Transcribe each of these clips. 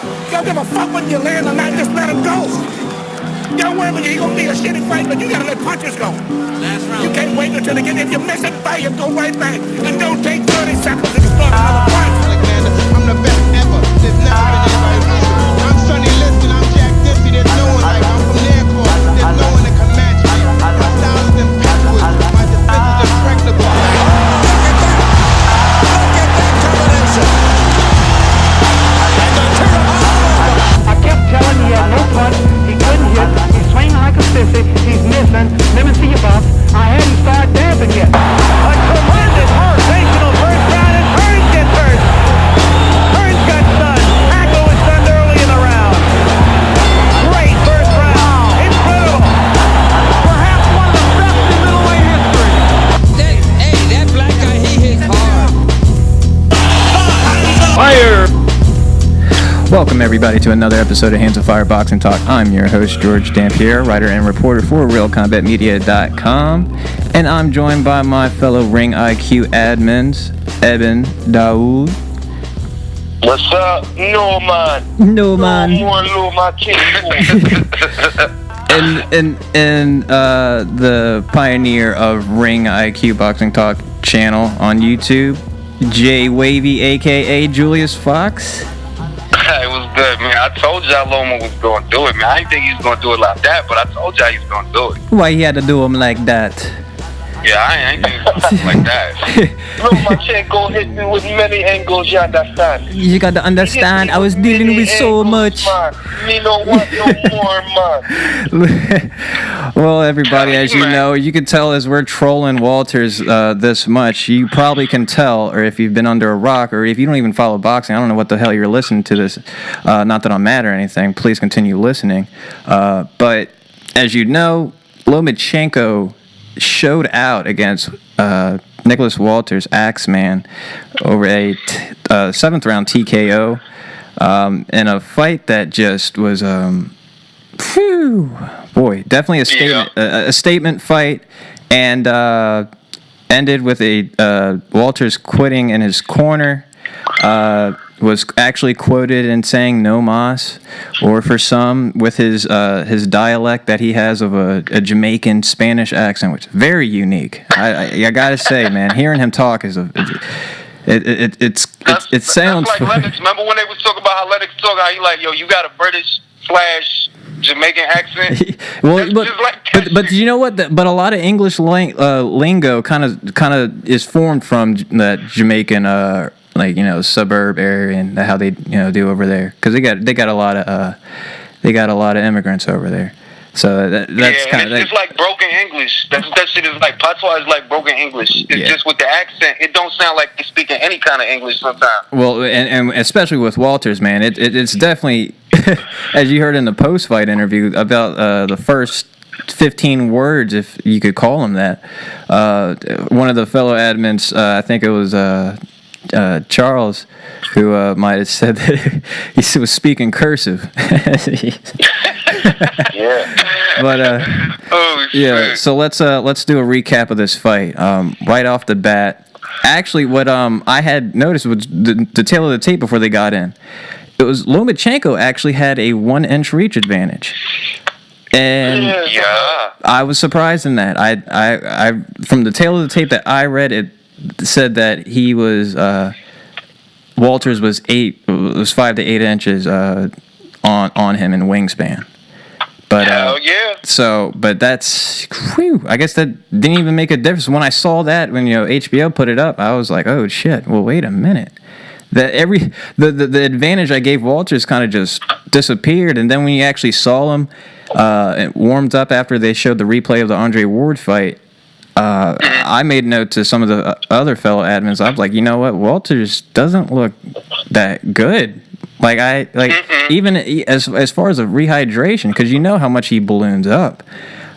You don't give a fuck when you land or not, just let him go. You don't worry, he gonna be a shitty fight, but you gotta let punches go. Last round. You can't wait until they get, if you miss it, bang, go right back. And don't take 30 seconds to start another punch. Alexander, I'm the best ever. There's never been anybody closer. I'm Sonny Liston, I'm Jack Dempsey. There's no one like me. I'm from Nairclaw. There's no one that can match me. My style is impetuous. My defense is impregnable. Look at that. Look at that combination. And the turn. I kept telling him he had no punch, he couldn't hit, he's swinging like a sissy, he's missing, let me see your box. I hadn't started damping yet. A tremendous sensational first round, and Burns gets hurt. Burns got stunned. Acko was stunned early in the round. Great first round. Incredible. Perhaps one of the best in middleweight history. That black guy, he hits hard. Fire! Welcome everybody to another episode of Hands of Fire Boxing Talk. I'm your host George Dampeer, writer and reporter for RealCombatMedia.com, and I'm joined by my fellow Ring IQ admins, Dawud. What's up? No man. No man. No more Lomachenko. and the pioneer of Ring IQ Boxing Talk channel on YouTube, J Wavy, aka Julius Fox. It was good, man. I told y'all Loma was going to do it, man. I didn't think he was going to do it like that, but I told y'all he was going to do it. Why he had to do him like that? Yeah, I ain't think he was going to do it like that. Lomachenko hit me with many angles, you understand? You got to understand, I was dealing with so much. Man. Me don't want no more, man. Well, everybody, as you know, you can tell as we're trolling Walters this much, you probably can tell, or if you've been under a rock, or if you don't even follow boxing, I don't know what the hell you're listening to this. Not that I'm mad or anything. Please continue listening. But as you know, Lomachenko showed out against Nicholas Walters, Axeman, over a 7th round TKO in a fight that just was, definitely a statement, a statement fight, and ended with a Walters quitting in his corner. Was actually quoted in saying "no mas," or for some with his dialect that he has of a Jamaican Spanish accent, which is very unique. I gotta say, man, hearing him talk is it sounds. That's like Lennox. Remember when they was talking about how Lennox talk? How he like, yo, you got a British / Jamaican accent. Well, but you know what? But a lot of English lingo kind of is formed from that Jamaican suburb area and how they do over there, because they got a lot of immigrants over there. So that's kind of it's like broken English. That shit is like patois is like broken English. It's just with the accent, it don't sound like they're speaking any kind of English sometimes. Well, and especially with Walters, man, it's definitely as you heard in the post-fight interview about the first 15 words, if you could call them that. One of the fellow admins, I think it was Charles, who might have said that he was speaking cursive. Yeah. But yeah. So let's do a recap of this fight. Right off the bat, actually, what I had noticed was the tail of the tape before they got in. It was Lomachenko actually had a 1-inch reach advantage. And I was surprised in that. I from the tail of the tape that I read, it said that he was Walters was 5 to 8 inches on him in wingspan. But but that's I guess that didn't even make a difference. When I saw that, when HBO put it up, I was like, oh shit. Well, wait a minute. That the advantage I gave Walters kind of just disappeared, and then when you actually saw him it warmed up after they showed the replay of the Andre Ward fight, I made note to some of the other fellow admins. I was like, you know what, Walters doesn't look that good. Even as far as a rehydration, because you know how much he balloons up.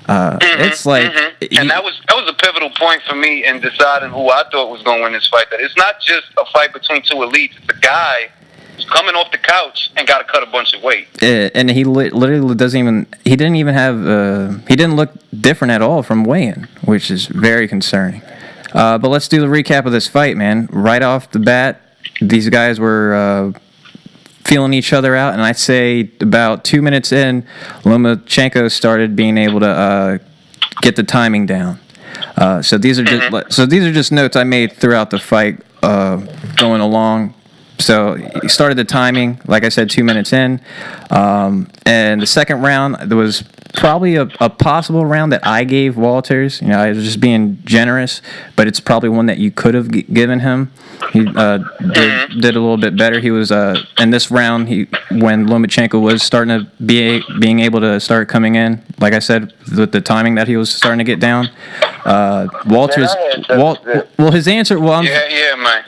It's like, and that was a pivotal point for me in deciding who I thought was going to win this fight. That it's not just a fight between two elites. It's a guy who's coming off the couch and got to cut a bunch of weight. And he literally doesn't even. He didn't even have. He didn't look different at all from weigh-in, which is very concerning. But let's do the recap of this fight, man. Right off the bat, these guys were feeling each other out, and I'd say about 2 minutes in, Lomachenko started being able to get the timing down. So these are just notes I made throughout the fight going along. So he started the timing, like I said, 2 minutes in, and the second round there was probably a possible round that I gave Walters. You know, I was just being generous, but it's probably one that you could have given him. He did a little bit better. He was in this round. When Lomachenko was starting to being able to start coming in, like I said, with the timing that he was starting to get down. Walters, his answer. Well, man.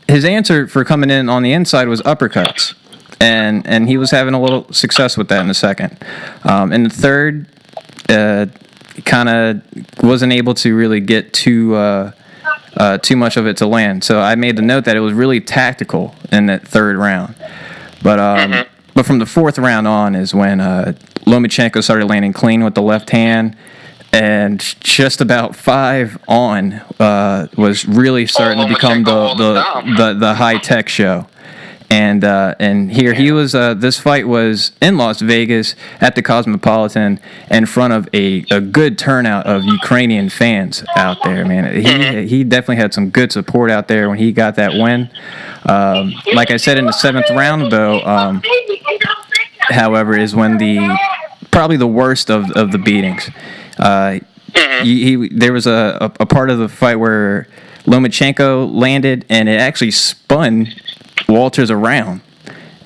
His answer for coming in on the inside was uppercuts, and he was having a little success with that in the second. In the third, kind of wasn't able to really get too much of it to land. So I made the note that it was really tactical in that third round. But from the fourth round on is when Lomachenko started landing clean with the left hand. And just about 5 on was really starting to become the Hi-tech show, and here he was. This fight was in Las Vegas at the Cosmopolitan in front of a good turnout of Ukrainian fans out there. Man, he definitely had some good support out there when he got that win. Like I said in the 7th round, though, however, is when probably the worst of the beatings. There was a part of the fight where Lomachenko landed and it actually spun Walters around,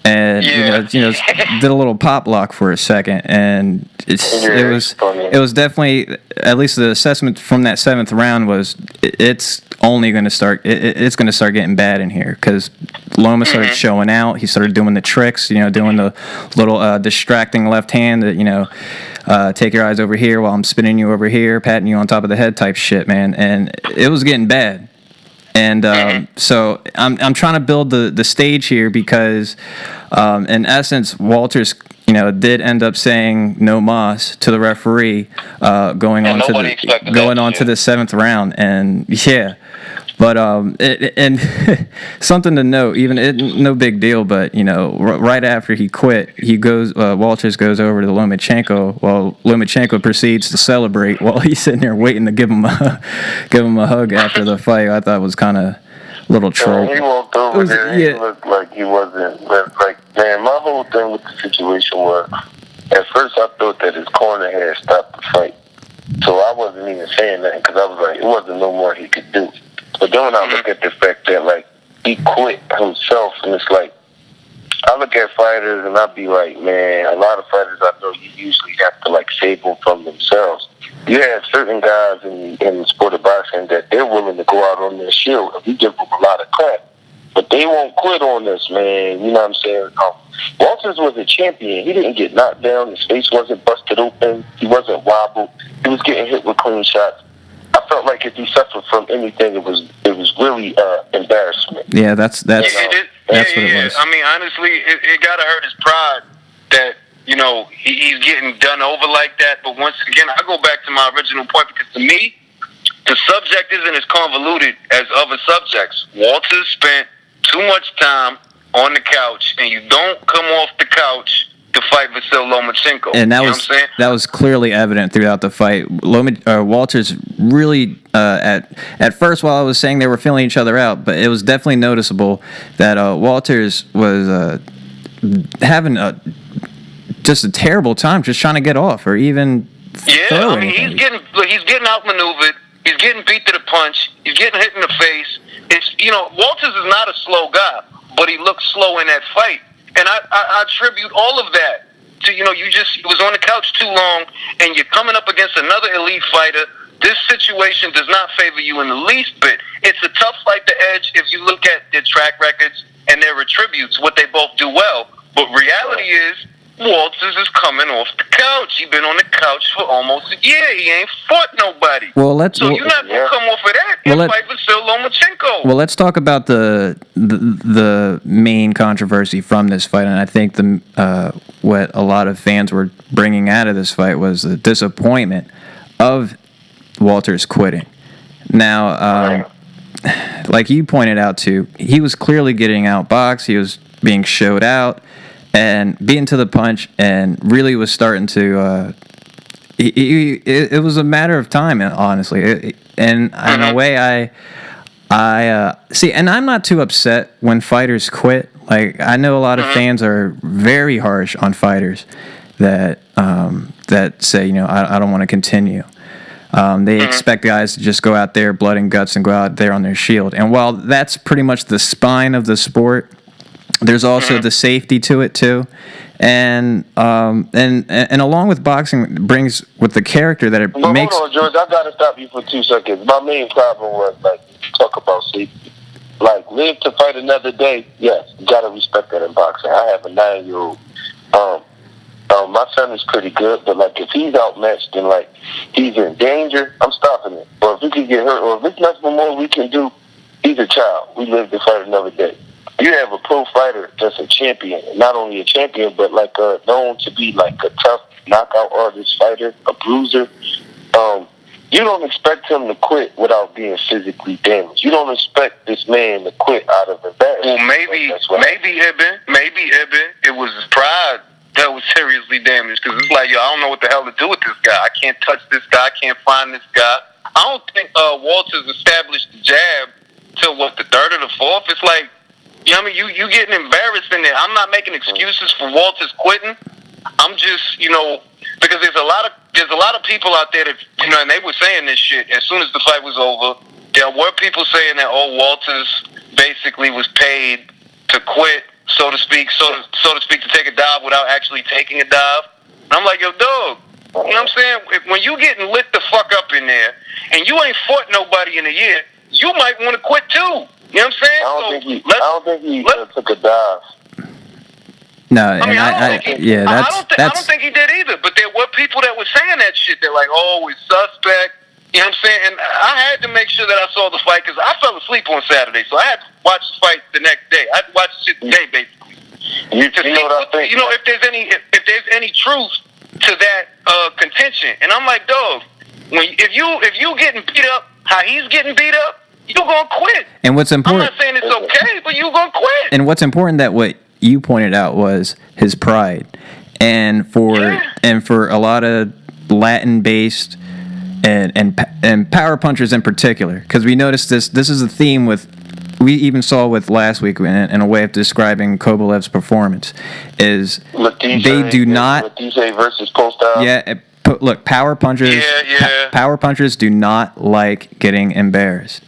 and did a little pop lock for a second, and it was definitely, at least the assessment from that 7th round was it's only going to start it's going to start getting bad in here, because Loma started showing out. He started doing the tricks, doing the little distracting left hand that take your eyes over here while I'm spinning you over here, patting you on top of the head type shit, man. And it was getting bad. And so I'm trying to build the stage here because, in essence, Walters, did end up saying no mas to the referee, going on to the 7th round, and yeah. But and something to note, no big deal, but right after he quit, Walters goes over to Lomachenko while Lomachenko proceeds to celebrate while he's sitting there waiting to give him a hug after the fight. I thought it was kind of a little troll. He walked over there. He looked like he wasn't. Man, my whole thing with the situation was, at first I thought that his corner had stopped the fight, so I wasn't even saying that because I was like, it wasn't no more he could do. But then when I look at the fact that, he quit himself, and it's like, I look at fighters and I be like, man, a lot of fighters I know you usually have to, save them from themselves. You have certain guys in the sport of boxing that they're willing to go out on their shield, and we give them a lot of crap. But they won't quit on us, man. You know what I'm saying? Walters was a champion. He didn't get knocked down. His face wasn't busted open. He wasn't wobbled. He was getting hit with clean shots. I felt like if he suffered from anything, it was really embarrassment. Yeah, that's what it was. I mean, honestly, it gotta hurt his pride that he's getting done over like that. But once again, I go back to my original point, because to me, the subject isn't as convoluted as other subjects. Walters spent too much time on the couch, and you don't come off the couch to fight Vasyl Lomachenko. And that was clearly evident throughout the fight. Walters really, at first, while I was saying they were feeling each other out, but it was definitely noticeable that Walters was having just a terrible time just trying to get off or even throw anything. He's getting outmaneuvered. He's getting beat to the punch. He's getting hit in the face. Walters is not a slow guy, but he looked slow in that fight. And I attribute all of that to, you was on the couch too long, and you're coming up against another elite fighter. This situation does not favor you in the least bit. It's a tough fight to edge if you look at their track records and their attributes, what they both do well. But reality is, Walters is coming off the couch. He's been on the couch for almost a year. He ain't fought nobody. You're not going to come off of that and fight Vasyl Lomachenko. Well, let's talk about the main controversy from this fight, and I think what a lot of fans were bringing out of this fight was the disappointment of Walters quitting. Now, like you pointed out too, he was clearly getting outboxed. He was being showed out and beaten to the punch, and really was starting to. It was a matter of time, honestly. And in a way, I see, and I'm not too upset when fighters quit. Like, I know a lot of fans are very harsh on fighters that say, I don't want to continue. They expect guys to just go out there, blood and guts, and go out there on their shield. And while that's pretty much the spine of the sport, there's also the safety to it too. And along with boxing brings with the character that it makes. Hold on, George. I gotta stop you for 2 seconds. My main problem was talk about safety. Live to fight another day. Yes, you gotta respect that in boxing. I have a 9-year-old. My son is pretty good, but if he's outmatched and he's in danger, I'm stopping it. Or if he can get hurt, or if there's nothing more we can do, he's a child. We live to fight another day. You have a pro fighter that's a champion, not only a champion, but known to be a tough knockout artist fighter, a bruiser. You don't expect him to quit without being physically damaged. You don't expect this man to quit out of embarrassment. Well, maybe Ibn, it was his pride that was seriously damaged, because it's I don't know what the hell to do with this guy. I can't touch this guy. I can't find this guy. I don't think Walters established the jab till the third or the fourth. It's you getting embarrassed in there. I'm not making excuses for Walters quitting. I'm just, because there's a lot of people out there that, and they were saying this shit as soon as the fight was over. There were people saying that, Walters basically was paid to quit, so to speak, to take a dive without actually taking a dive. And I'm like, yo, dog, you know what I'm saying? When you getting lit the fuck up in there, and you ain't fought nobody in a year, you might want to quit too. You know what I'm saying? I don't think he took a dive. No, I don't think he did either. But there were people that were saying that shit. They're like, it's suspect. You know what I'm saying? And I had to make sure that I saw the fight, because I fell asleep on Saturday, so I had to watch the fight the next day. I had to watch the shit today, basically. You know what I think? If there's any truth to that contention. And I'm like, dog, if you getting beat up how he's getting beat up, you're gonna quit. And what's important? I'm not saying it's okay, but you're gonna quit. And what's important, that what you pointed out, was his pride, and for a lot of Latin-based and power punchers in particular, because we noticed this is a theme we even saw with last week in a way of describing Kovalev's performance, is they do not. Letice versus Postal. Yeah. Look, power punchers. Power punchers do not like getting embarrassed.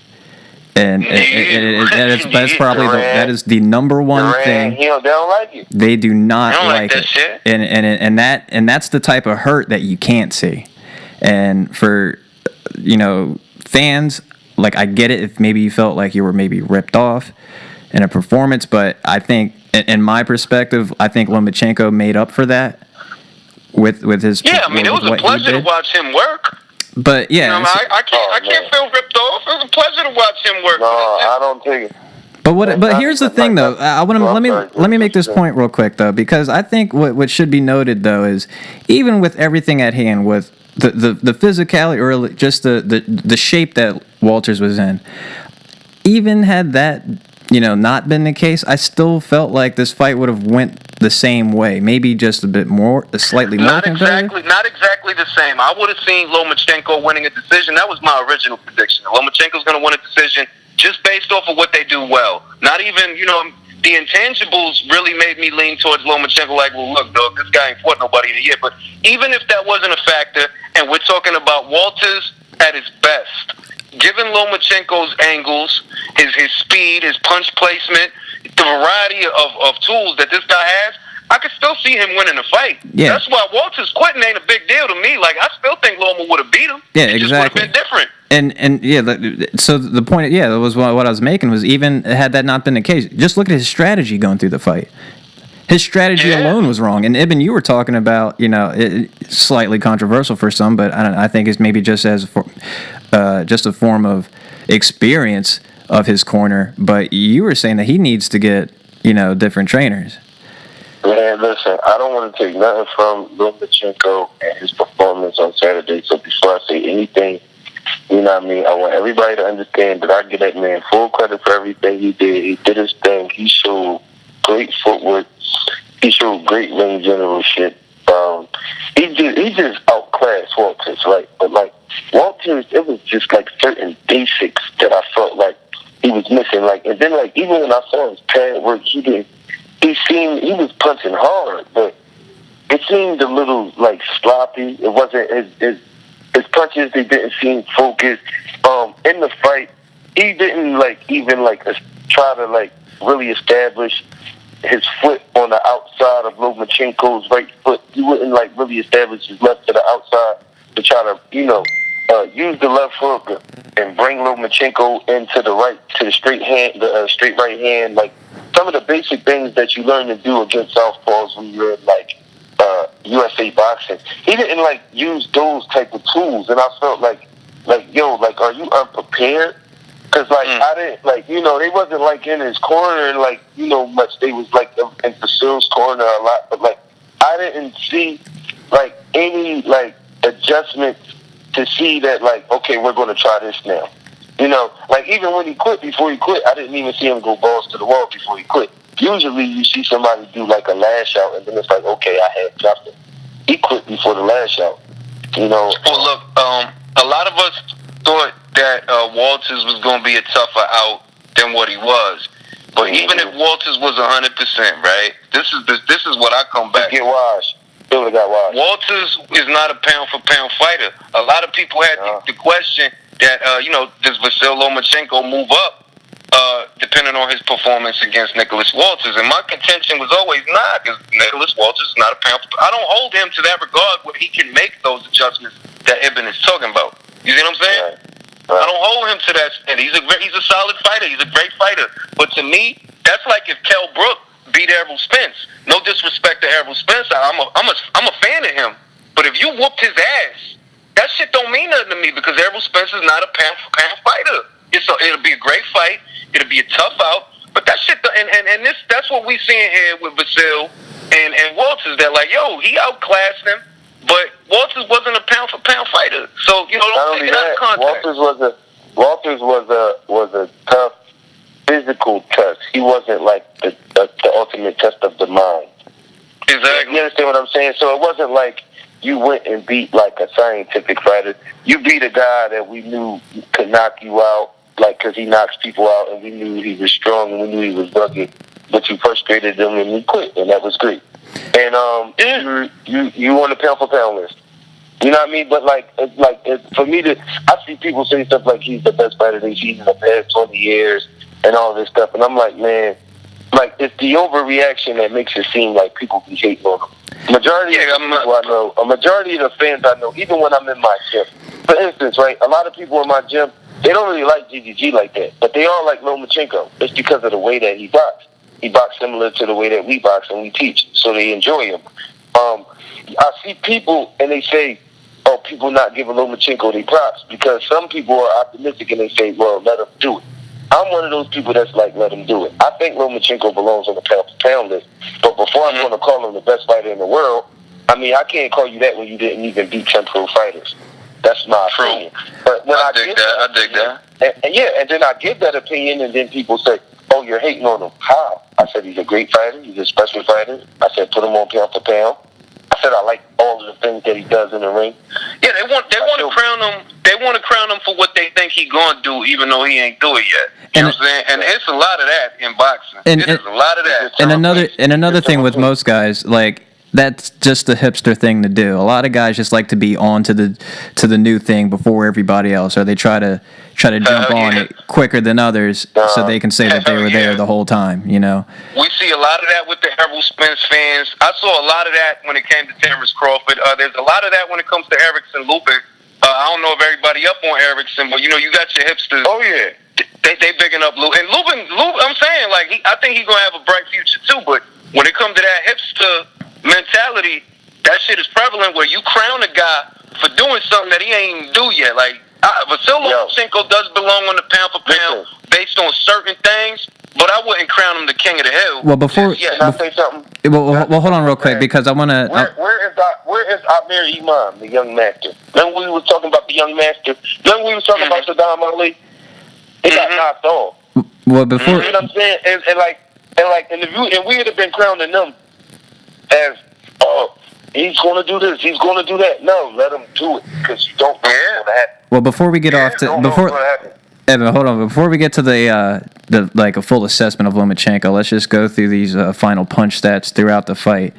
And that's probably that is the number one thing. They don't like it. They do not like it. Shit. And that's the type of hurt that you can't see. And for fans, I get it if maybe you felt like you were maybe ripped off in a performance, but I think, in my perspective, I think Lomachenko made up for that with his. Yeah, I mean, it was a pleasure to watch him work. But yeah, I can't feel ripped off. It was a pleasure to watch him work. No, I don't think it. But here's the thing, though. I want to let me make this point real quick, though, because I think what should be noted, though, is even with everything at hand, with the physicality, or just the shape that Walters was in, even had that not been the case, I still felt like this fight would have went the same way, maybe just slightly more competitive. Not exactly the same. I would have seen Lomachenko winning a decision. That was my original prediction. Lomachenko's going to win a decision just based off of what they do well. Not even, the intangibles really made me lean towards Lomachenko. Well, look, dog, this guy ain't fought nobody in a year. But even if that wasn't a factor, and we're talking about Walters at his best, given Lomachenko's angles, his speed, his punch placement, the variety of tools that this guy has, I could still see him winning the fight. Yeah. That's why Walters quitting ain't a big deal to me. I still think Loma would have beat him. Yeah, it exactly. Just would have been different. And so the point, that was what I was making, was even had that not been the case, just look at his strategy going through the fight. His strategy alone was wrong. And Ibn, you were talking about, it's slightly controversial for some, but I think it's maybe just just a form of experience of his corner. But you were saying that he needs to get, different trainers. Man, listen, I don't want to take nothing from Lomachenko and his performance on Saturday. So before I say anything, I want everybody to understand that I give that man full credit for everything he did. He did his thing. He showed great footwork. He showed great ring generalship. He just outclassed Walters, right? But like Walters, it was just like certain basics that I felt like he was missing. Like, and then like even when I saw his pad work, he was punching hard, but it seemed a little like sloppy. It wasn't his punches. They didn't seem focused. In the fight, he didn't try to like really establish his foot on the outside of Lomachenko's right foot. He wouldn't like really establish his left to the outside to try to use the left hook and bring Lomachenko into the straight hand, the straight right hand. Like some of the basic things that you learn to do against southpaws when you're in like USA boxing. He didn't like use those type of tools, and I felt like are you unprepared? Because I didn't they wasn't like in his corner much. They was like in Vasyl's corner a lot, but like I didn't see like any like adjustment to see that like, okay, we're going to try this now. Like even when before he quit, I didn't even see him go balls to the wall before he quit. Usually you see somebody do like a lash out and then it's like, okay, I had nothing. He quit before the lash out. Well, look, a lot of us thought that Walters was going to be a tougher out than what he was. But even if Walters was 100%, right? This is what I come back. Get washed. Still got washed. Walters is not a pound for pound fighter. A lot of people had the question that does Vasyl Lomachenko move up depending on his performance against Nicholas Walters? And my contention was always not, because Nicholas Walters is not a pound for pound. I don't hold him to that regard where he can make those adjustments that Ibn is talking about. You see what I'm saying? Right. I don't hold him to that standard. He's a solid fighter. He's a great fighter. But to me, that's like if Kell Brook beat Errol Spence. No disrespect to Errol Spence. I'm a fan of him. But if you whooped his ass, that shit don't mean nothing to me, because Errol Spence is not a pound for pound fighter. It'll be a great fight. It'll be a tough out. But that shit, and that's what we seeing here with Vasyl and Walters. That like, he outclassed him. But Walters wasn't a pound for pound fighter, so don't take it out of context. Walters was a tough physical test. He wasn't like the ultimate test of the mind. Exactly. You understand what I'm saying? So it wasn't like you went and beat like a scientific fighter. You beat a guy that we knew could knock you out, like because he knocks people out, and we knew he was strong, and we knew he was rugged. But you frustrated him, and he quit, and that was great. And you on the pound for pound list. You know what I mean? But for me I see people say stuff like he's the best fighter they've seen in the past 20 years and all this stuff, and I'm like, man, like it's the overreaction that makes it seem like people be hating on him. Majority of the fans I know, even when I'm in my gym. For instance, right, a lot of people in my gym, they don't really like GGG like that, but they all like Lomachenko. It's because of the way that he boxed. He boxed similar to the way that we box and we teach, so they enjoy him. I see people and they say, "Oh, people not giving Lomachenko their props," because some people are optimistic and they say, "Well, let him do it." I'm one of those people that's like, let him do it. I think Lomachenko belongs on the pound for pound list, but before I'm going to call him the best fighter in the world, I mean, I can't call you that when you didn't even beat 10 pro fighters. That's my opinion. But when I dig that. And then I give that opinion, and then people say, "Oh, you're hating on him." How? I said he's a great fighter. He's a special fighter. I said put him on pound for pound. I said I like all of the things that he does in the ring. Yeah, they want to crown him. They want to crown him for what they think he gonna do, even though he ain't do it yet. You know what I'm saying? And it's a lot of that in boxing. There's a lot of that. And another thing with most guys, like, that's just the hipster thing to do. A lot of guys just like to be on to the new thing before everybody else, or they try to jump on it quicker than others, so they can say that they were there the whole time. You know. We see a lot of that with the Errol Spence fans. I saw a lot of that when it came to Terrence Crawford. There's a lot of that when it comes to Erickson Lupin. I don't know if everybody up on Erickson, but you got your hipsters. Oh yeah, they bigging up Lupin. And Lupin, I'm saying, like, I think he's gonna have a bright future too. But when it comes to that hipster mentality, that shit is prevalent where you crown a guy for doing something that he ain't even do yet. Like, Vasyl Lomachenko does belong on the pound for pound based on certain things, but I wouldn't crown him the king of the hill. Well, before... Can I say something? Well, hold on real quick, because I want to... Where is Amir Imam, the young master? Remember we was talking about the young master? Remember we was talking about Saddam Ali? He got knocked off. Well, before... You know what I'm saying? And like, And we would have been crowning them as, oh, he's going to do this, he's going to do that. No, let him do it, because you don't know what's going to happen. Well, before we get off to Evan, hold on. Before we get to the like a full assessment of Lomachenko, let's just go through these final punch stats throughout the fight.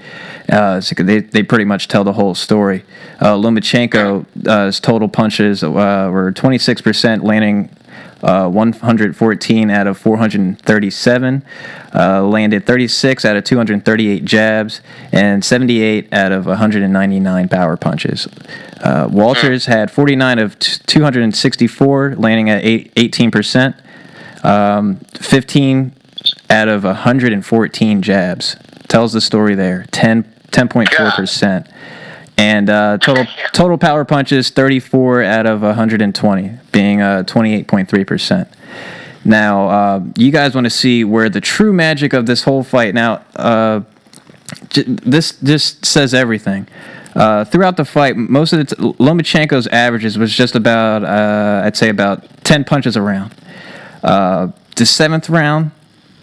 So they pretty much tell the whole story. Lomachenko's total punches were 26%, landing 114 out of 437, landed 36 out of 238 jabs, and 78 out of 199 power punches. Walters had 49 of 264, landing at 18%, 15 out of 114 jabs. Tells the story there, 10.4%. And total power punches, 34 out of 120, being 28.3%. Now, you guys want to see where the true magic of this whole fight. Now, this just says everything. Throughout the fight, most of Lomachenko's averages was just about, I'd say about 10 punches a round. The 7th round,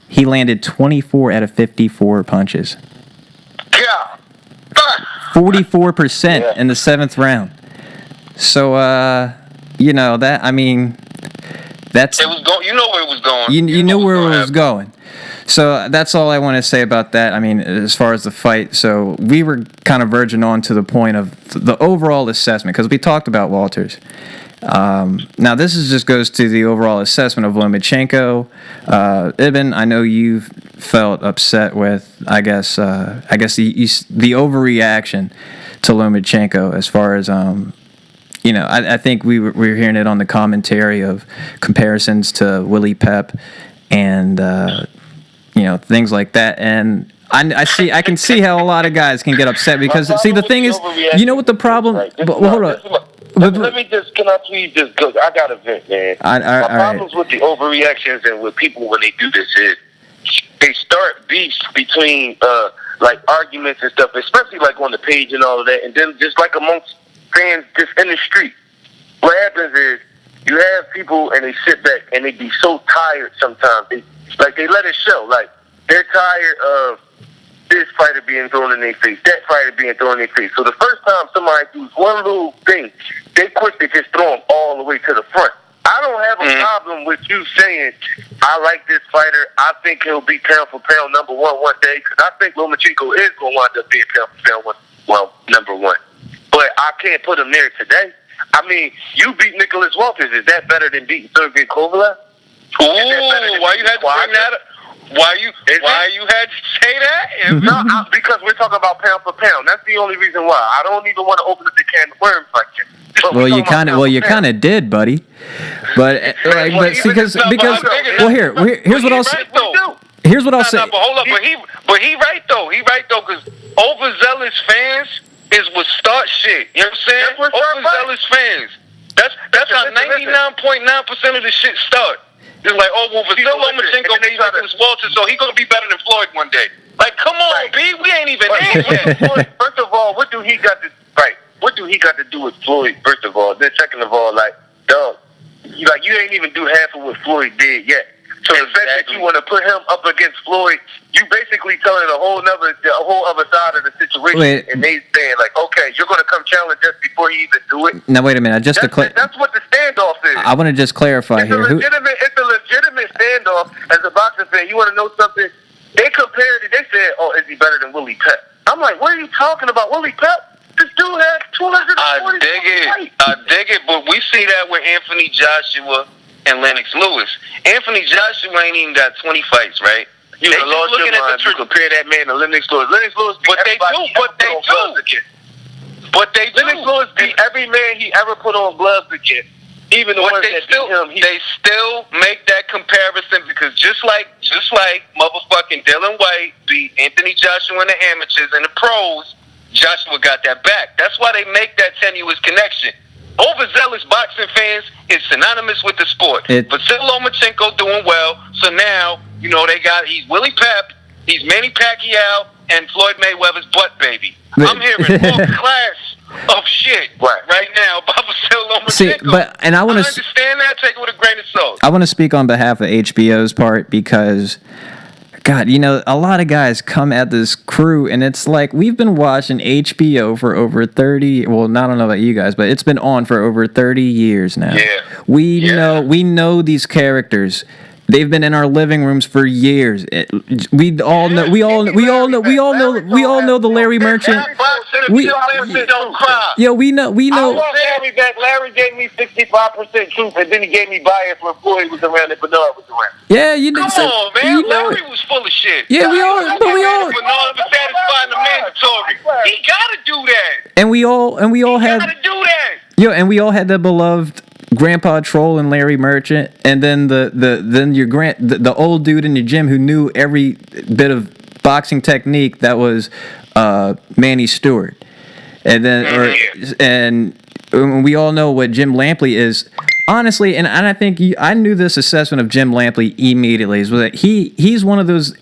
he landed 24 out of 54 punches. 44% in the 7th round. So, that, I mean, that's... It was going. You know where it was going. You knew where it was going. So that's all I want to say about that. I mean, as far as the fight, so we were kind of verging on to the point of the overall assessment, because we talked about Walters. Now, this just goes to the overall assessment of Lomachenko. Ibn, I know you've felt upset with, I guess the overreaction to Lomachenko as far as, I think we were hearing it on the commentary of comparisons to Willie Pep and, things like that. And I can see how a lot of guys can get upset because, see, the thing is, you know what the problem, hold on. Let me just, can I please just go? I got to vent, man. My problems with the overreactions and with people when they do this is they start beefs between, arguments and stuff, especially, on the page and all of that, and then just, amongst fans just in the street. What happens is you have people and they sit back and they be so tired sometimes. They let it show. They're tired of this fighter being thrown in their face, that fighter being thrown in their face. So the first time somebody does one little thing, they quick to just throw them all the way to the front. I don't have a problem with you saying, I like this fighter. I think he'll be pound for pound number one day, because I think Lomachenko is going to wind up being pound for pound number one. But I can't put him there today. I mean, you beat Nicholas Walters. Is that better than beating Sergey Kovalev? Ooh, why you had to bring that up? Why you had to say that? No, because we're talking about pound for pound. That's the only reason why. I don't even want to open up the can of worms like that. Well, you kind of did, buddy. But here's what I'll say. Here's what I'll say. But hold up, but he right though. He right though, because overzealous fans is what start shit. You know what I'm saying? Overzealous fans. That's how 99.9% of the shit start. It's like, Vasyl Lomachenko beat Nicholas Walters, so he gonna be better than Floyd one day. Like, come on, B, we ain't even in yet. First of all, what do he got to do with Floyd? First of all, then second of all, dog, you ain't even do half of what Floyd did yet. So the fact that you want to put him up against Floyd, you basically telling the whole other side of the situation, and they saying okay, you're going to come challenge us before you even do it. Now wait a minute, that's what the standoff is. I want to just clarify here. It's a legitimate standoff. As a boxing fan, you want to know something? They compared it. They said, "Oh, is he better than Willie Pep?" I'm like, "What are you talking about, Willie Pep? This dude has 240. I dig it, but we see that with Anthony Joshua and Lennox Lewis. Anthony Joshua ain't even got 20 fights, right? You lost your mind. You compare that man to Lennox Lewis. Lennox Lewis beat Lennox Lewis beat every man he ever put on gloves against. Even the ones that beat him. They still make that comparison because just like motherfucking Dylan White beat Anthony Joshua in the amateurs and the pros, Joshua got that back. That's why they make that tenuous connection. Overzealous boxing fans is synonymous with the sport. Vasyl Lomachenko doing well, so now, he's Willie Pep, he's Manny Pacquiao, and Floyd Mayweather's butt baby. I'm hearing all class of shit right now about Vasyl Lomachenko. See, I understand that, take it with a grain of salt. I want to speak on behalf of HBO's part because God, a lot of guys come at this crew, and it's like we've been watching HBO for over 30. Well, I don't know about you guys, but it's been on for over 30 years now. Yeah. We know these characters. They've been in our living rooms for years. We all know the Larry Merchant. We know. I want Larry back. Larry gave me 65% truth, and then he gave me bias when Floyd was around and Bernard was around. Yeah, Come on, man. Larry was full of shit. Yeah, we all. Bernard was satisfying the mandatory. He gotta do that. And we all had. Gotta do that. And we all had the beloved Grandpa Troll and Larry Merchant, and then the old dude in the gym who knew every bit of boxing technique, that was Manny Stewart. And then and we all know what Jim Lampley is. Honestly, and I think I knew this assessment of Jim Lampley immediately, is that he's one of those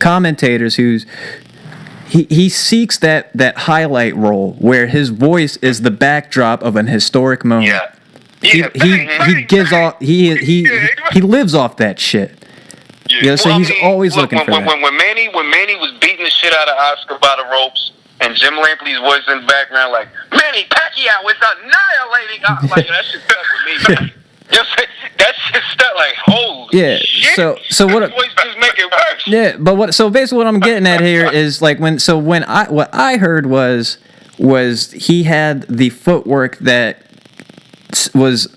commentators he seeks that highlight role where his voice is the backdrop of an historic moment. Yeah. He gives off he lives off that shit. Yeah. So he's always looking for that. When Manny was beating the shit out of Oscar by the ropes, and Jim Lampley's voice in the background like, Manny Pacquiao was annihilating. Like, that shit stuck with me, man. That shit stuck like, holy shit. So what? Voice just make it worse. Yeah, but so basically what I'm getting at here is like what I heard was he had the footwork that was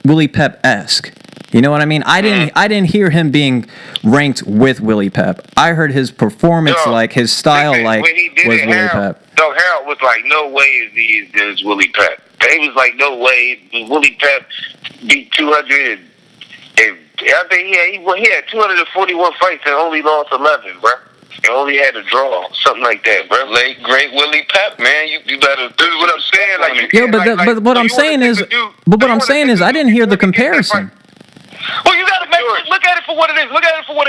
Willie Pep-esque. You know what I mean? I didn't hear him being ranked with Willie Pep. I heard his performance his style was Willie Pep. Doug Harold was like, no way is he as good as Willie Pep. He was like, no way. Willie Pep beat 200 and I think he had 241 fights and only lost 11, bro. He only had a draw, something like that, bro. Late great Willie Pep, man. You better do what I'm saying. But what I'm saying is I didn't hear the comparison. Well, you gotta look at it for what it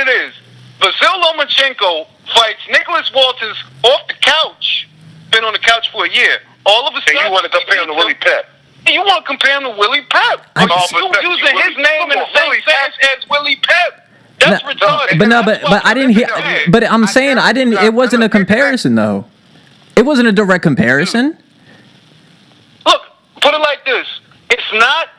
is. Vasyl Lomachenko fights Nicholas Walters off the couch. Been on the couch for a year. All of a sudden, you want to compare him to Willie Pep? You want to compare him to Willie Pep? You using his name in the same sentence as Willie Pep. That's retarded. But I didn't hear. But I'm saying I didn't. It wasn't a comparison though. It wasn't a direct comparison. Look, put it like this. It's not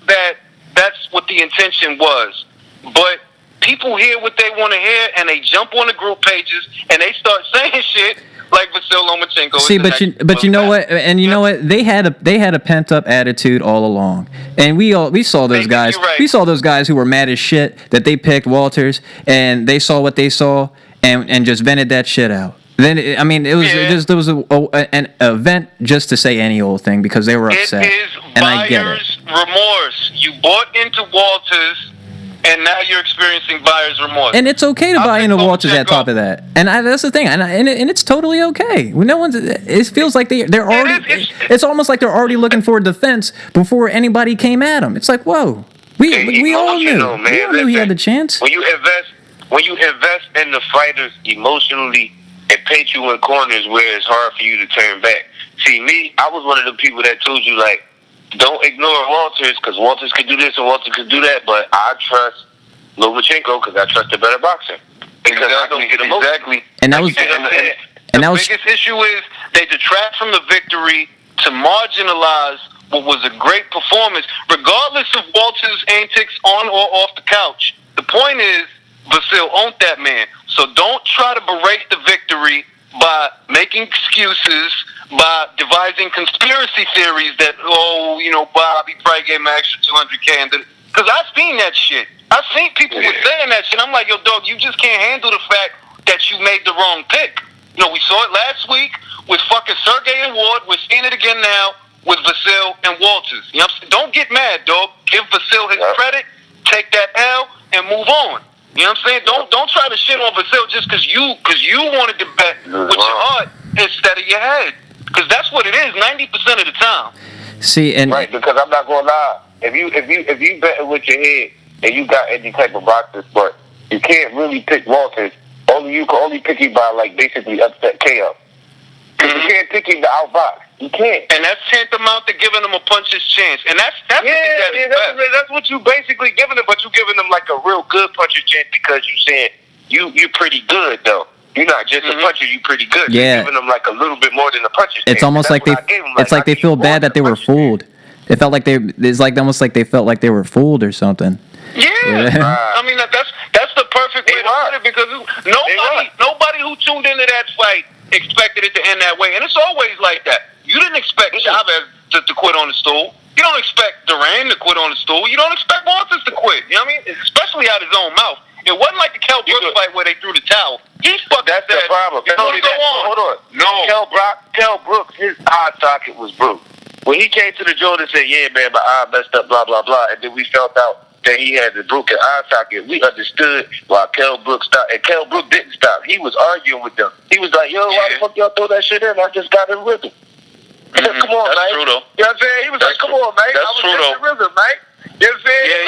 that that's what the intention was. But people hear what they want to hear, and they jump on the group pages and they start saying shit like Vasyl Lomachenko. See, but you know what? And you know what? They had a pent up attitude all along, and we saw those guys. Right. We saw those guys who were mad as shit that they picked Walters, and they saw what they saw, and just vented that shit out. Then there was an event just to say any old thing because they were upset. It is and I get it. buyer's remorse. You bought into Walters, and now you're experiencing buyer's remorse. And it's okay to buy into Walters at top of that. And that's the thing. And it's totally okay. No one's. It feels like they're already. It's almost like they're already looking for a defense before anybody came at them. It's like, whoa, we all knew. Man. We all knew he had the chance. When you invest in the fighters emotionally, it paints you in corners where it's hard for you to turn back. See, me, I was one of the people that told you, like, don't ignore Walters because Walters could do this and Walters could do that, but I trust Lomachenko because I trust a better boxer. Because I don't get emotional. Exactly. And that was. The biggest issue is they detract from the victory to marginalize what was a great performance, regardless of Walters' antics on or off the couch. The point is, Vasyl owned that man. So don't try to berate the victory by making excuses, by devising conspiracy theories that, Bobby probably gave him an extra $200K. Because I've seen that shit. I've seen people were saying that shit. I'm like, yo, dog, you just can't handle the fact that you made the wrong pick. We saw it last week with fucking Sergey and Ward. We're seeing it again now with Vasyl and Walters. You know what I'm saying? Don't get mad, dog. Give Vasyl his credit, take that L, and move on. You know what I'm saying? Don't try to shit on Vasyl just because you wanted to bet with your heart instead of your head. Because that's what it is 90% of the time. See, and right, because I'm not gonna lie. If you bet with your head and you got any type of boxers, but you can't really pick Walters. You can only pick him by like basically upset KO. You can't take him to outbox. You can't. And that's tantamount to giving him a puncher's chance. And that's that's what you basically giving him, but you giving him like a real good puncher's chance because you saying you're pretty good though. You're not just a puncher. You pretty good. Yeah. You're giving them like a little bit more than a puncher's chance. It's almost like they feel bad that they were fooled. It felt like it's like almost like they felt like they were fooled or something. Yeah. I mean that's the perfect way to put it because nobody who tuned into that fight expected it to end that way, and it's always like that. You didn't expect Chavez to quit on the stool. You don't expect Duran to quit on the stool. You don't expect Walters to quit. You know what I mean? Especially out his own mouth. It wasn't like the Kell Brooks fight where they threw the towel. That's the problem. Hold on. No. Kell Brooks, his eye socket was broke. When he came to the Jordan and said, "Yeah, man, my eye messed up, blah blah blah," and then we found out that he had the broken eye socket, we understood why Kell Brooks stopped. And Kell Brooks didn't stop. He was arguing with them. He was like, "Yo, why the fuck y'all throw that shit in? I just got in rhythm." He said, "Come on, that's man." True, though. You know what I'm saying? He was like, "Come on, man. That's I was true, just though. in rhythm, man." You know what I'm saying? Yeah.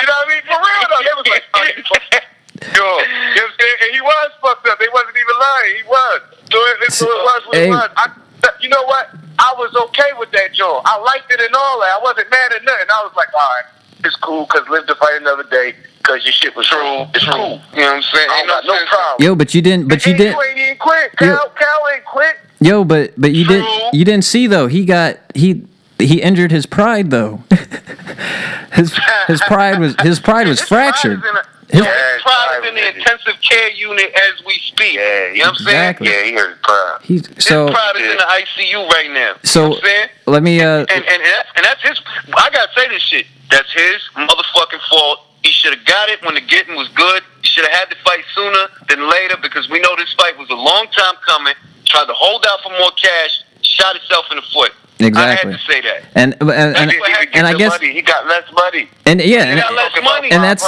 You know what I mean? For real, though. They was like, "Oh, you fucked up." Yo, you know what I'm saying? And he was fucked up. They wasn't even lying. He was. So it was what it was. You know what? I was okay with that joint. I liked it and all that. I wasn't mad at nothing. I was like, all right, it's cool because live to fight another day because your shit was true. It's cool. You know what I'm saying? Ain't no problem. Yo, but you didn't. You ain't even quit. Cal ain't quit. Yo, but you didn't see though. He injured his pride though. his pride was fractured. His pride is in the intensive care unit as we speak. Yeah, you know what I'm saying? Exactly. Yeah, he hurt his pride. His pride is in the ICU right now. So you know what I'm saying? Let me and that's his. I gotta say this shit. That's his motherfucking fault. He should have got it when the getting was good. He should have had the fight sooner than later because we know this fight was a long time coming. Tried to hold out for more cash, shot himself in the foot. Exactly. I had to say that. And I guess he got less money. And yeah, he got less money. And that's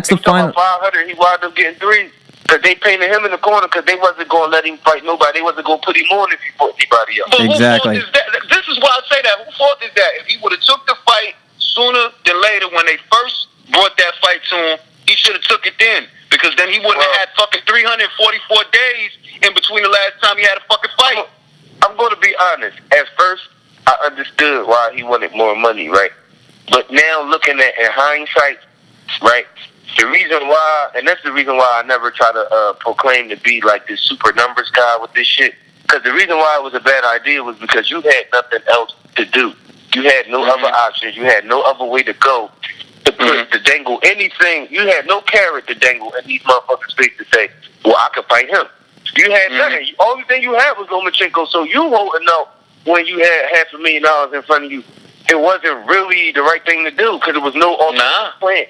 the final. 500. He wound up getting 3 because they painted him in the corner because they wasn't going to let him fight nobody. They wasn't going to put him on if he fought anybody else. But exactly. Whose fault is that? This is why I say that. Whose fault is that? If he would have took the fight sooner than later when they first brought that fight to him, he should have took it then because then he wouldn't have had fucking 344 days in between the last time he had a fucking fight. I'm going to be honest. At first, I understood why he wanted more money, right? But now looking at in hindsight, right, the reason why, and that's the reason why I never try to proclaim to be like this super numbers guy with this shit, because the reason why it was a bad idea was because you had nothing else to do. You had no other options. You had no other way to go to dangle anything. You had no carrot to dangle in these motherfuckers' face to say, well, I could fight him. You had nothing. The only thing you had was Lomachenko, so you holding out when you had $500,000 in front of you. It wasn't really the right thing to do because there was no alternative plan.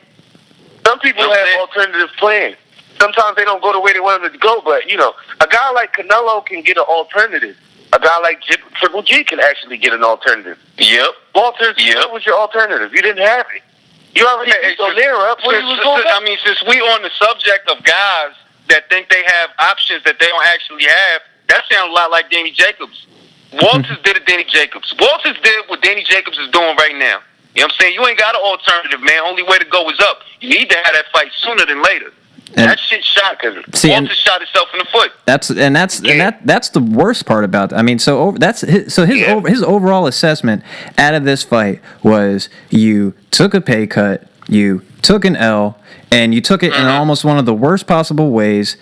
Some people have alternative plans. Sometimes they don't go the way they want them to go, but, you know, a guy like Canelo can get an alternative. A guy like Triple G can actually get an alternative. Yep. Walters, what was your alternative? You didn't have it. You already beat O'Leary up. I mean, since we on the subject of guys that think they have options that they don't actually have, that sounds a lot like Danny Jacobs. Walters did it, Danny Jacobs. Walters did what Danny Jacobs is doing right now. You know what I'm saying? You ain't got an alternative, man. Only way to go is up. You need to have that fight sooner than later. And that shit shot because Walters shot himself in the foot. That's the worst part about it. I mean, his overall assessment out of this fight was you took a pay cut, you took an L, and you took it in almost one of the worst possible ways.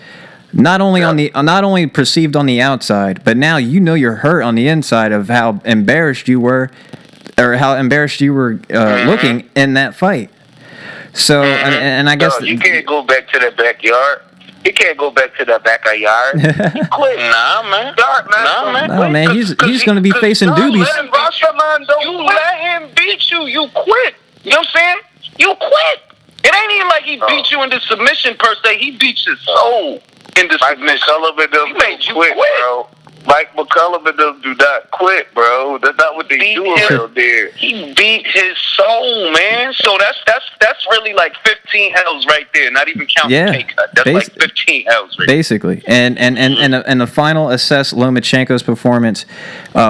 Not only perceived on the outside, but now you know you're hurt on the inside of how embarrassed you were, or how embarrassed you were looking in that fight. So, and I guess you can't go back to the backyard. You can't go back to the backyard. Quit. Nah, man. No, man. He's going to be facing doobies. You let him beat you. You quit. You know what I'm saying? You quit. It ain't even like he beat you into submission per se. He beat your soul into submission. He made you quit, bro. Mike McCullum and them do not quit, bro. That's not what they do around there. He beat his soul, man. So that's really like 15 L's right there. Not even counting the pay cut. That's like 15 L's right basically. And the final assess Lomachenko's performance,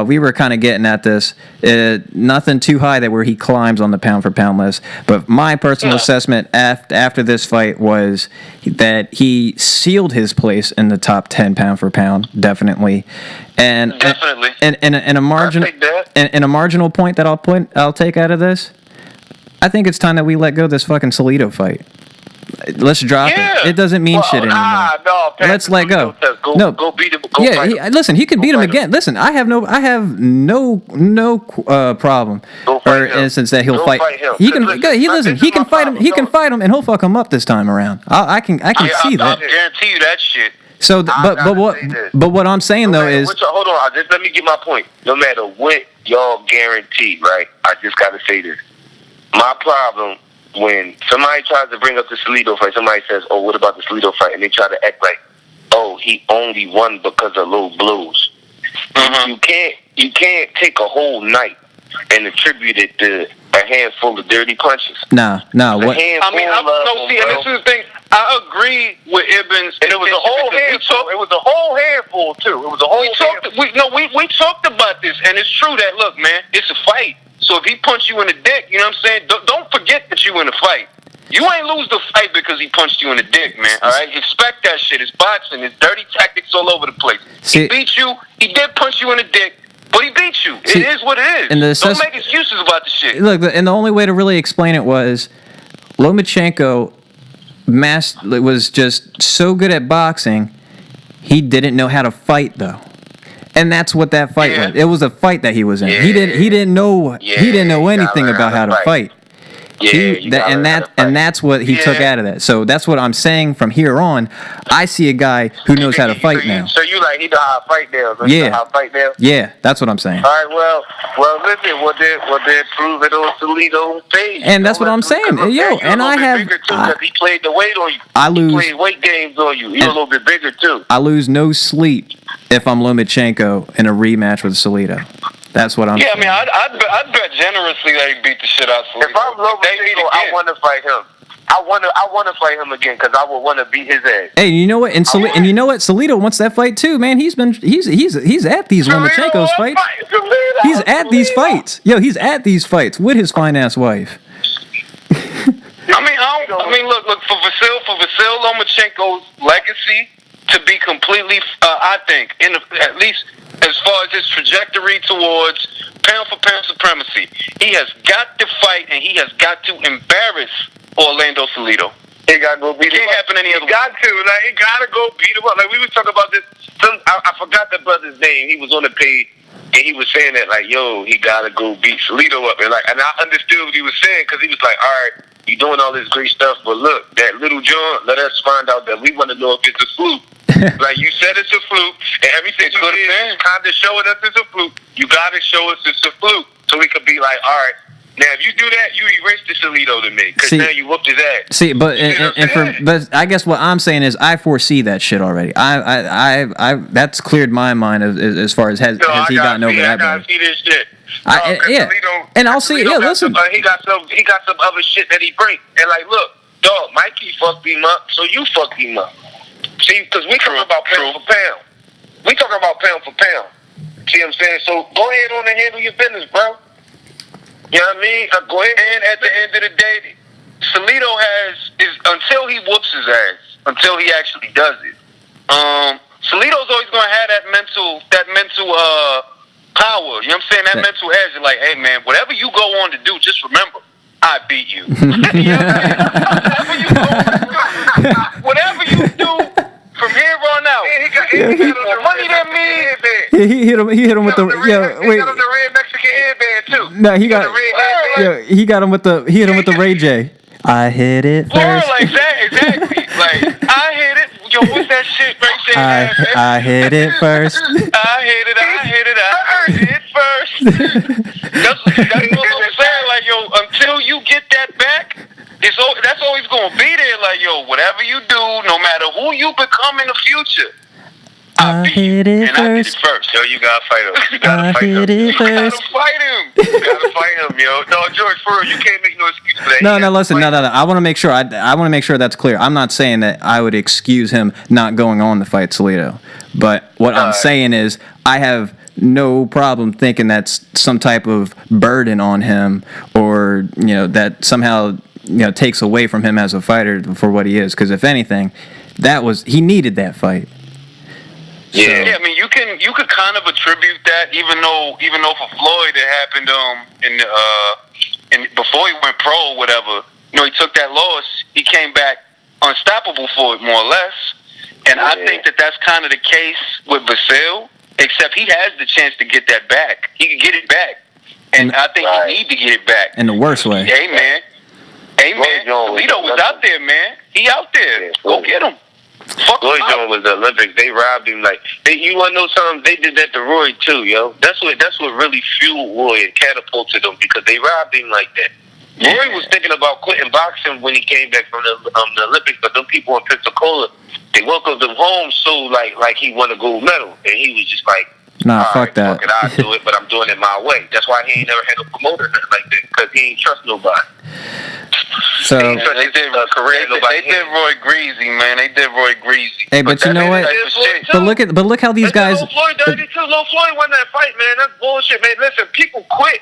we were kind of getting at this. Nothing too high that where he climbs on the pound for pound list. But my personal assessment after this fight was that he sealed his place in the top 10 pound for pound, definitely. And a marginal point that I'll take out of this, I think it's time that we let go of this fucking Salido fight. Let's drop it. It doesn't mean shit anymore. Let's let go. Go beat him. Listen, he could beat him again. Listen, I have no problem or instance that he'll fight. He can fight him. He can fight him, and he'll fuck him up this time around. I can see that. I guarantee you that shit. So, but what I'm saying though is, hold on. Just let me get my point. No matter what y'all guarantee, right? I just gotta say this. My problem when somebody tries to bring up the Salido fight, somebody says, "Oh, what about the Salido fight?" and they try to act like, "Oh, he only won because of low blows." You can't take a whole night and attribute it to a handful of dirty punches. Nah. What? And this is the thing. I agree with Ibn's, and it was a whole handful. It was a whole handful too. It was a whole. We talked about this, and it's true that look, man, it's a fight. So if he punched you in the dick, you know what I'm saying? Don't forget that you in a fight. You ain't lose the fight because he punched you in the dick, man. All right, expect that shit. It's boxing. It's dirty tactics all over the place. He beat you. He did punch you in the dick. But he beat you. It is what it is. Don't make excuses about the shit. Look, and the only way to really explain it was Lomachenko was just so good at boxing, he didn't know how to fight though. And that's what that fight was. It was a fight that he was in. He didn't know anything about how to fight. And that's what he took out of that. So that's what I'm saying from here on. I see a guy who knows how to fight now. So you like he know how to fight now? Yeah, that's what I'm saying. All right, well, listen, we'll prove it on Salido's page. And that's what I'm saying. Yo, and I have. He played the weight on you. He played weight games on you. He's a little bit bigger too. I lose no sleep if I'm Lomachenko in a rematch with Salido. That's what I'm saying. I mean, I'd bet generously that he beat the shit out of Salido. If I'm Lomachenko, I want to fight him. I want to fight him again because I would want to beat his ass. Hey, you know what? And you know what? Salido wants that fight too, man. He's at these Lomachenko's fights. He's at these fights. Yo, he's at these fights with his fine ass wife. I mean, look for Vasyl Lomachenko's legacy to be completely, I think, at least as far as his trajectory towards pound for pound supremacy, he has got to fight and he has got to embarrass Orlando Salido. He got to go beat him up. It can't happen any other way. He got to go beat him up. Like we was talking about this. I forgot the brother's name. He was on the page and he was saying that like, yo, he got to go beat Salido up. And I understood what he was saying because he was like, all right, you doing all this great stuff, but look, that little John, let us find out that we want to know if it's a fluke. Like you said, it's a fluke, and everything you did is kind of showing us it's a fluke. You got to show us it's a fluke, so we could be like, all right. Now, if you do that, you erase the Salido to me, because now you whooped his ass. See, but I guess what I'm saying is I foresee that shit already. I that's cleared my mind as far as has he gotten over that. I gotta see this shit. Salido, and I'll see. Yeah, listen. He got some other shit that he bring, and like, look, dog, Mikey fucked him up, so you fucked him up. See, because we talking about pound for pound. We talking about pound for pound. See what I'm saying? So go ahead on and handle your business, bro. You know what I mean? Go ahead. And at the end of the day, Salido until he whoops his ass, until he actually does it. Salido's always gonna have that mental power. You know what I'm saying? That mental edge. You're like, hey man, whatever you go on to do, just remember, I beat you. You know whatever you do from here on out. He got money than me. He hit him with the He got him the red Mexican headband too. No, he hit him with the Ray J. I hit it first. Like exactly. Like I hit it. Yo, what's that shit Ray J? I hit it first. I hit it first. That's what I'm saying. Like, yo, until you get that back, that's always gonna be there. Like, yo, whatever you do, no matter who you become in the future, I hit it and I did it first. Yo, you gotta fight him. You gotta fight him. You gotta fight him. You gotta fight him, yo. No, George, for real, you can't make no excuse for that. No, listen, no. I want to make sure. I want to make sure that's clear. I'm not saying that I would excuse him not going on to fight Salido, but what I'm saying is I have no problem thinking that's some type of burden on him, or that somehow takes away from him as a fighter for what he is. Because if anything, he needed that fight. Yeah, I mean, you could kind of attribute that, even though for Floyd it happened in before he went pro or whatever. He took that loss. He came back unstoppable for it, more or less. And I think that's kind of the case with Vasyl, except he has the chance to get that back. He can get it back, and I think he need to get it back in the worst way. Hey man, Salido was out there, man. He out there. Go get him. Floyd Jones was the Olympics. They robbed him you want to know something? They did that to Roy too, yo. That's what really fueled Roy and catapulted him, because they robbed him like that. Roy was thinking about quitting boxing when he came back from the Olympics, but them people in Pensacola, they welcomed him home so like he won a gold medal, and he was just like, nah, fuck that. Fuck it, I'll do it, but I'm doing it my way. That's why he ain't never had a promoter like that, because he ain't trust nobody. So they did Roy Greasy, man. They did Roy Greasy. Hey, but you know what? But look how these guys. Lil Floyd won that fight, man. That's bullshit, man. Listen, people quit.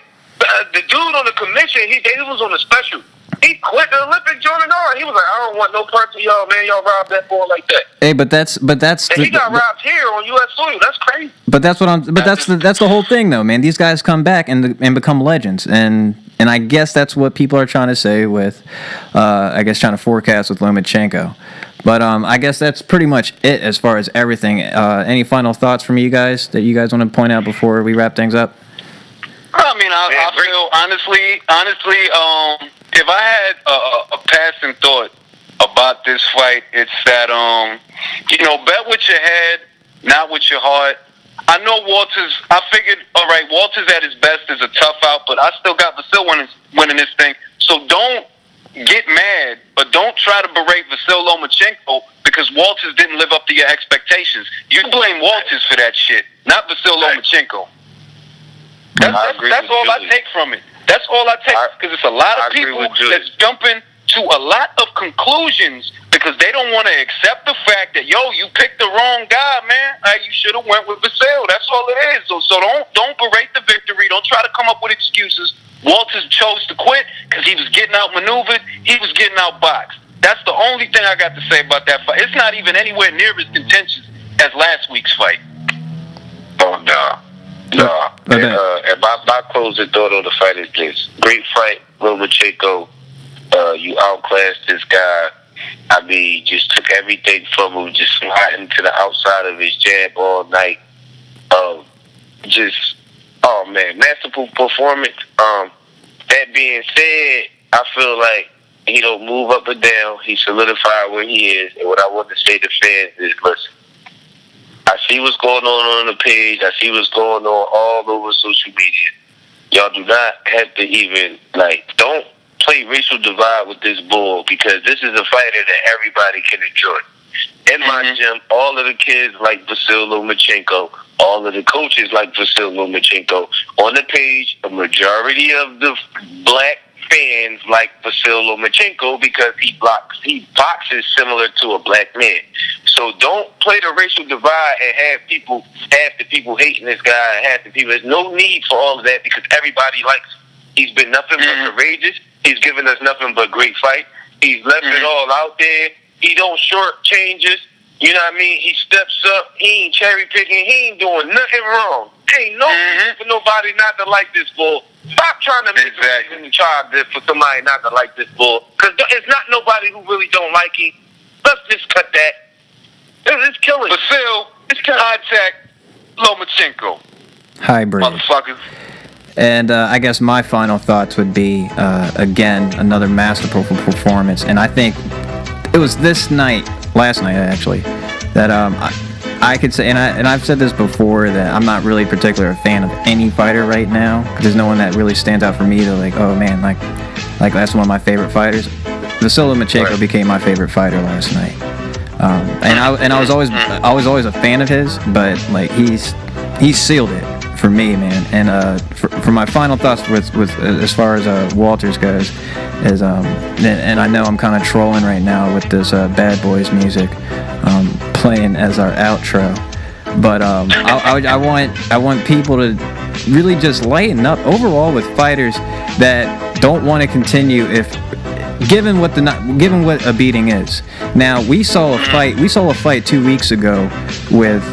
The dude on the commission, he was on a special. He quit the Olympic joint and all. He was like, I don't want no parts of y'all, man. Y'all robbed that boy like that. Hey, but that's. And he got robbed here on U.S. soil. That's crazy. But that's the whole thing, though, man. These guys come back and become legends, and I guess that's what people are trying to say with, trying to forecast with Lomachenko. But I guess that's pretty much it as far as everything. Any final thoughts from you guys that you guys want to point out before we wrap things up? I mean, I feel honestly, if I had a passing thought about this fight, it's that bet with your head, not with your heart. I know I figured, all right, Walters at his best is a tough out, but I still got Vasyl winning this thing. So don't get mad, but don't try to berate Vasyl Lomachenko because Walters didn't live up to your expectations. You blame Walters for that shit, not Vasyl Lomachenko. That's all I take from it. That's all I take, because it's a lot of people that's jumping to a lot of conclusions because they don't want to accept the fact that, you picked the wrong guy, man. You should have went with Vasyl. That's all it is. So don't berate the victory. Don't try to come up with excuses. Walters chose to quit because he was getting outmaneuvered. He was getting outboxed. That's the only thing I got to say about that fight. It's not even anywhere near as contentious as last week's fight. Oh, no. And my closing thought on the fight is this. Great fight, Lomachenko. You outclassed this guy. I mean, just took everything from him, just sliding to the outside of his jab all night. Masterful performance. That being said, I feel like he don't move up or down. He solidified where he is. And what I want to say to fans is, listen, I see what's going on the page. I see what's going on all over social media. Y'all do not have to even, don't play racial divide with this bull, because this is a fighter that everybody can enjoy. In my gym, all of the kids like Vasyl Lomachenko. All of the coaches like Vasyl Lomachenko. On the page, a majority of the black fans like Vasyl Lomachenko because he boxes similar to a black man. So don't play the racial divide and have half the people hating this guy and half the people. There's no need for all of that because everybody likes him. He's been nothing but courageous. He's given us nothing but great fight. He's left it all out there. He don't shortchange us. You know what I mean? He steps up. He ain't cherry picking. He ain't doing nothing wrong. Ain't no reason for nobody not to like this bull. Stop trying to make a child for somebody not to like this bull. Because it's not nobody who really don't like him. Let's just cut that. It's killing. Vasyl, Hi-tech Lomachenko. Hybrid. Motherfuckers. And I guess my final thoughts would be, again, another masterful performance. And I think it was last night actually, that I could say, and I've said this before, that I'm not really particularly a fan of any fighter right now. There's no one that really stands out for me to oh man, like that's one of my favorite fighters. Vasyl Lomachenko became my favorite fighter last night. And I was always a fan of his, but like he's sealed it for me, man. And for my final thoughts with as far as Walters goes is and I know I'm kind of trolling right now with this Bad Boys music playing as our outro, but I want people to really just lighten up overall with fighters that don't want to continue if given what a beating is. Now we saw a fight 2 weeks ago with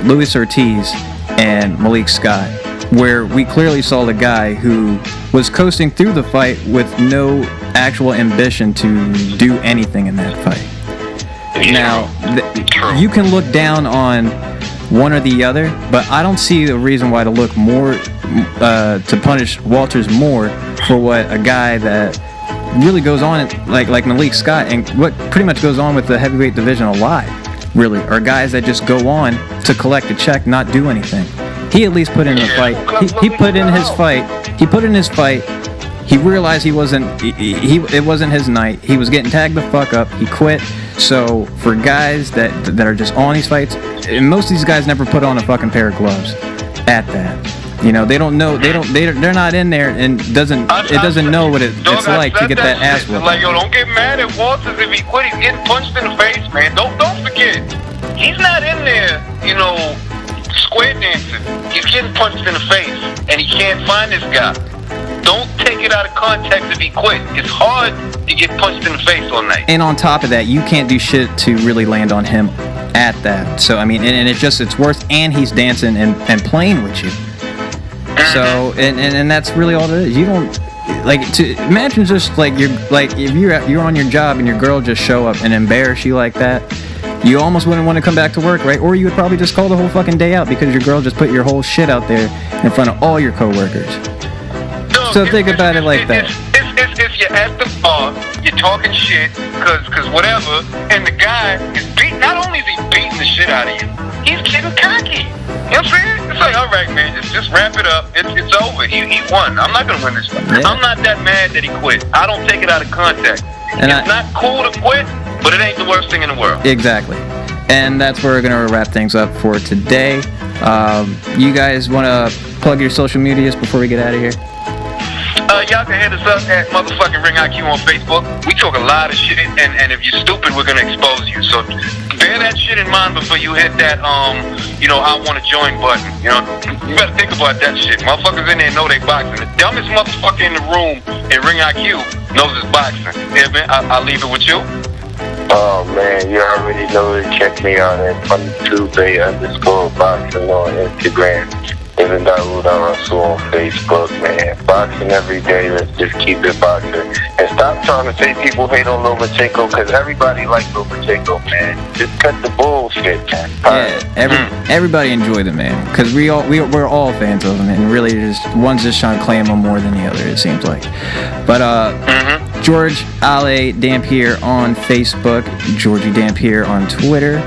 Luis Ortiz and Malik Scott, where we clearly saw the guy who was coasting through the fight with no actual ambition to do anything in that fight. Now you can look down on one or the other, but I don't see a reason why to look more to punish Walters more for what a guy that really goes on like Malik Scott and what pretty much goes on with the heavyweight division alive really are guys that just go on to collect a check, not do anything. He at least put in a fight. He put in his fight. He realized it wasn't his night. He was getting tagged the fuck up. He quit. So for guys that are just on these fights, and most of these guys never put on a fucking pair of gloves at that. You know, they don't know. They're not in there and doesn't know what it's like to get that ass whooped. Like, yo, don't get mad at Walters if he quit. He's getting punched in the face, man. Don't forget, he's not in there, you know, square dancing. He's getting punched in the face, and he can't find this guy. Don't take it out of context if he quit. It's hard to get punched in the face all night. And on top of that, you can't do shit to really land on him at that. So I mean, and it's worse. And he's dancing and playing with you. So and that's really all it is. You don't like to imagine just like if you're on your job and your girl just show up and embarrass you like that. You almost wouldn't want to come back to work, right? Or you would probably just call the whole fucking day out because your girl just put your whole shit out there in front of all your coworkers. So think about it like that. If you're at the bar, you're talking shit, cause whatever, and the guy is beating. Not only is he beating the shit out of you, he's getting cocky. You know what I'm saying? It's like, all right, man, just wrap it up. It's over. He won. I'm not gonna win this. Yeah. I'm not that mad that he quit. I don't take it out of context. It's not cool to quit, but it ain't the worst thing in the world. Exactly. And that's where we're gonna wrap things up for today. You guys want to plug your social medias before we get out of here? Y'all can hit us up at motherfucking Ring IQ on Facebook. We talk a lot of shit, and if you're stupid, we're gonna expose you. So bear that shit in mind before you hit that I want to join button. You know, you better think about that shit. Motherfuckers in there know they boxing. The dumbest motherfucker in the room in Ring IQ knows it's boxing. Yeah, man, I'll leave it with you. Oh man, you already know to check me out at _boxing on Instagram. Even Dawud on Facebook, man. Boxing every day. Let's just keep it boxing. And stop trying to say people hate on Lomachenko, because everybody likes Lomachenko, man. Just cut the bullshit. Yeah, everybody enjoyed it, man. Because we're all fans of him, and really one's just trying to claim him more than the other, it seems like. But George G.Alé Dampeer on Facebook, Georgie Dampeer on Twitter,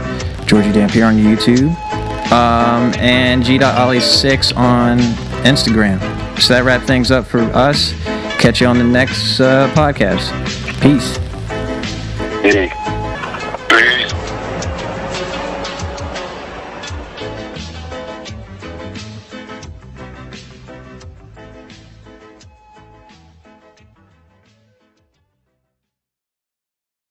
Georgie Dampeer on YouTube. And G.Alé 6 on Instagram. So that wraps things up for us. Catch you on the next podcast. Peace. Hey.